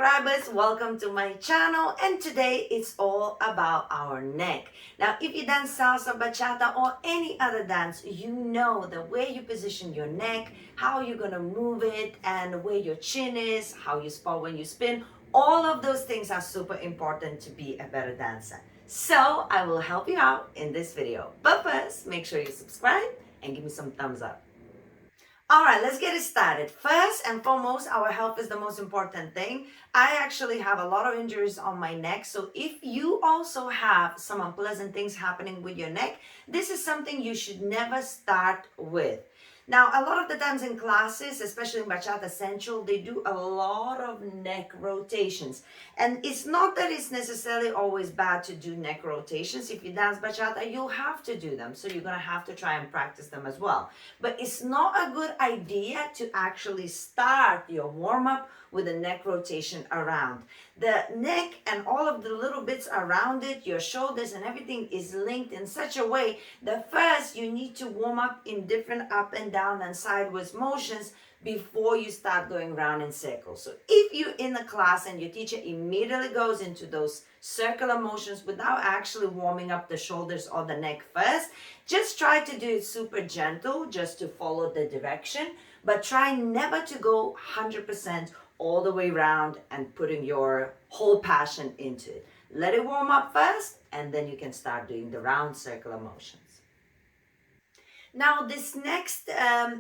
subscribers, welcome to my channel, and today it's all about our neck. Now if you dance salsa, bachata or any other dance, you know the way you position your neck, how you're gonna move it, and where your chin is, how you spot when you spin. All of those things are super important to be a better dancer. So I will help you out in this video. But first, make sure you subscribe and give me some thumbs up. All right, let's get it started. First and foremost, our health is the most important thing. I actually have a lot of injuries on my neck. So if you also have some unpleasant things happening with your neck, this is something you should never start with. Now, a lot of the times in classes, especially in Bachata Central, they do a lot of neck rotations. And it's not that it's necessarily always bad to do neck rotations. If you dance Bachata, you'll have to do them. So you're going to have to try and practice them as well. But it's not a good idea to actually start your warm-up with a neck rotation around. The neck and all of the little bits around it, your shoulders and everything is linked in such a way that first you need to warm up in different up and down and sideways motions before you start going round in circles. So if you're in the class and your teacher immediately goes into those circular motions without actually warming up the shoulders or the neck first, just try to do it super gentle just to follow the direction, but try never to go 100% all the way around and putting your whole passion into it. Let it warm up first, and then you can start doing the round circular motions. Now, this next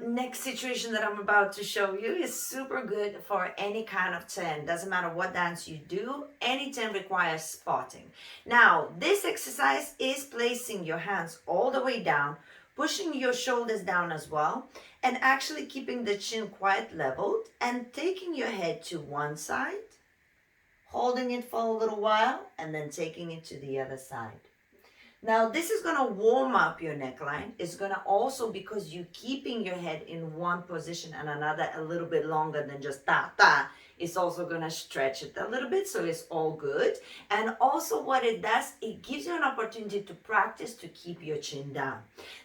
neck situation that I'm about to show you is super good for any kind of turn. Doesn't matter what dance you do, any turn requires spotting. Now, this exercise is placing your hands all the way down, pushing your shoulders down as well, and actually keeping the chin quite leveled and taking your head to one side, holding it for a little while, and then taking it to the other side. Now, this is going to warm up your neckline. It's going to also, because you're keeping your head in one position and another a little bit longer than just ta-ta, it's also going to stretch it a little bit, so it's all good. And also what it does, it gives you an opportunity to practice to keep your chin down.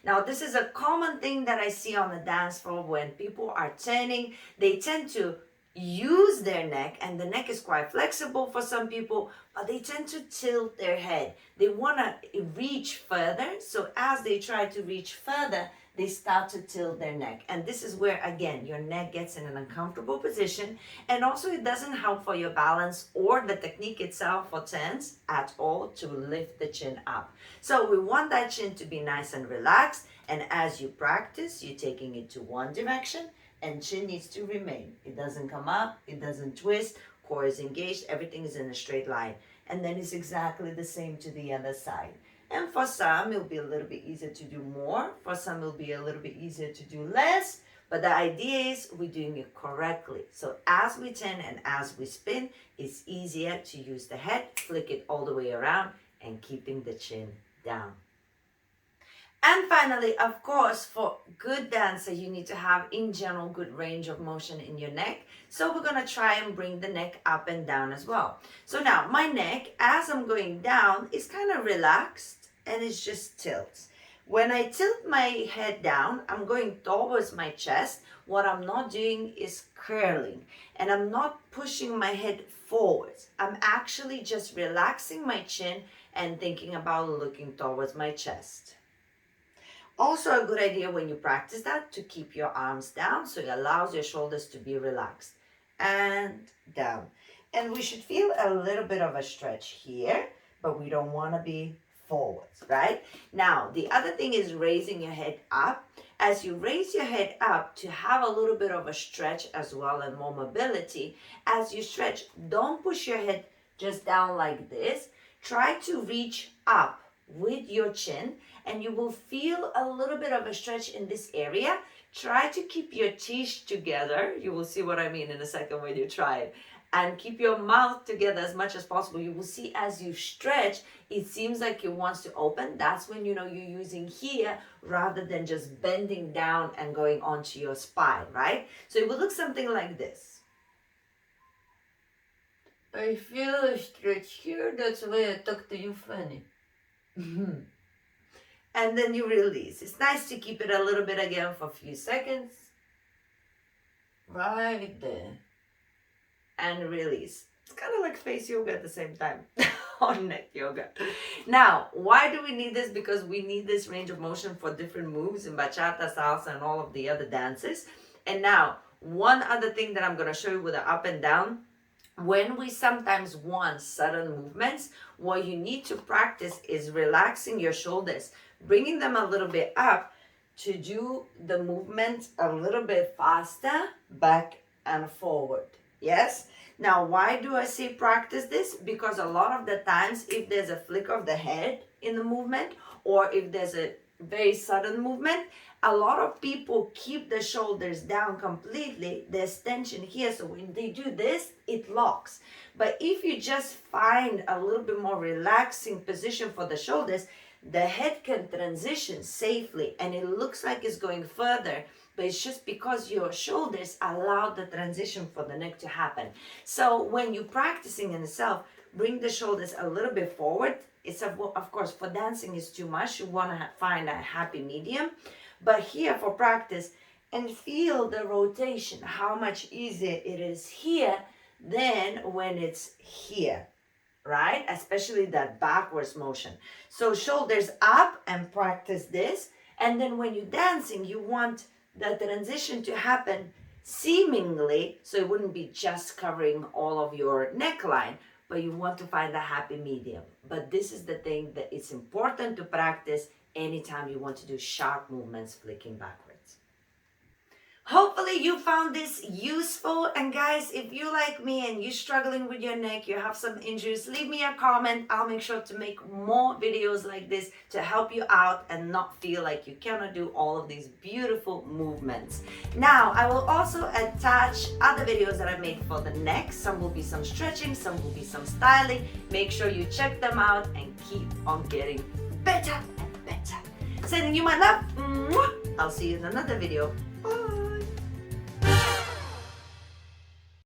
Now, this is a common thing that I see on the dance floor when people are turning. They tend to use their neck, and the neck is quite flexible for some people, but they tend to tilt their head. They want to reach further, so as they try to reach further, they start to tilt their neck. And this is where, again, your neck gets in an uncomfortable position, and also it doesn't help for your balance or the technique itself for turns at all to lift the chin up. So we want that chin to be nice and relaxed, and as you practice, you're taking it to one direction, and chin needs to remain. It doesn't come up, it doesn't twist, core is engaged, everything is in a straight line. And then it's exactly the same to the other side. And for some, it'll be a little bit easier to do more. For some, it'll be a little bit easier to do less. But the idea is we're doing it correctly. So as we turn and as we spin, it's easier to use the head, flick it all the way around, and keeping the chin down. And finally, of course, for good dancer, you need to have, in general, good range of motion in your neck. So we're going to try and bring the neck up and down as well. So now my neck, as I'm going down, is kind of relaxed and it just tilts. When I tilt my head down, I'm going towards my chest. What I'm not doing is curling, and I'm not pushing my head forwards. I'm actually just relaxing my chin and thinking about looking towards my chest. Also a good idea when you practice that to keep your arms down, so it allows your shoulders to be relaxed. And down. And we should feel a little bit of a stretch here, but we don't want to be forwards, right? Now, the other thing is raising your head up. As you raise your head up, to have a little bit of a stretch as well and more mobility, as you stretch, don't push your head just down like this. Try to reach up with your chin, and you will feel a little bit of a stretch in this area. Try to keep your teeth together. You will see what I mean in a second when you try it. And keep your mouth together as much as possible. You will see as you stretch, it seems like it wants to open. That's when you know you're using here rather than just bending down and going onto your spine, right? So it will look something like this. I feel a stretch here, that's why I talk to you funny. And then you release. It's nice to keep it a little bit again for a few seconds. Right there. And release. It's kind of like face yoga at the same time, or neck yoga. Now, why do we need this? Because we need this range of motion for different moves in bachata, salsa, and all of the other dances. And now, one other thing that I'm going to show you with the up and down, when we sometimes want sudden movements, what you need to practice is relaxing your shoulders, bringing them a little bit up to do the movement a little bit faster, back and forward. Yes? Now, why do I say practice this? Because a lot of the times, if there's a flick of the head in the movement, or if there's a very sudden movement, a lot of people keep the shoulders down completely. There's tension here, so when they do this, it locks. But if you just find a little bit more relaxing position for the shoulders, the head can transition safely and it looks like it's going further, but it's just because your shoulders allow the transition for the neck to happen. So when you're practicing in itself, bring the shoulders a little bit forward. It's of course, for dancing is too much. You want to find a happy medium. But here for practice, and feel the rotation, how much easier it is here than when it's here, right? Especially that backwards motion. So shoulders up and practice this. And then when you're dancing, you want the transition to happen seemingly, so it wouldn't be just covering all of your neckline, but you want to find a happy medium. But this is the thing that it's important to practice anytime you want to do sharp movements flicking backwards. Hopefully you found this useful, and guys, if you like me and you're struggling with your neck, you have some injuries, leave me a comment. I'll make sure to make more videos like this to help you out and not feel like you cannot do all of these beautiful movements. Now, I will also attach other videos that I made for the neck. Some will be some stretching, some will be some styling. Make sure you check them out and keep on getting better and better. Sending you my love. I'll see you in another video.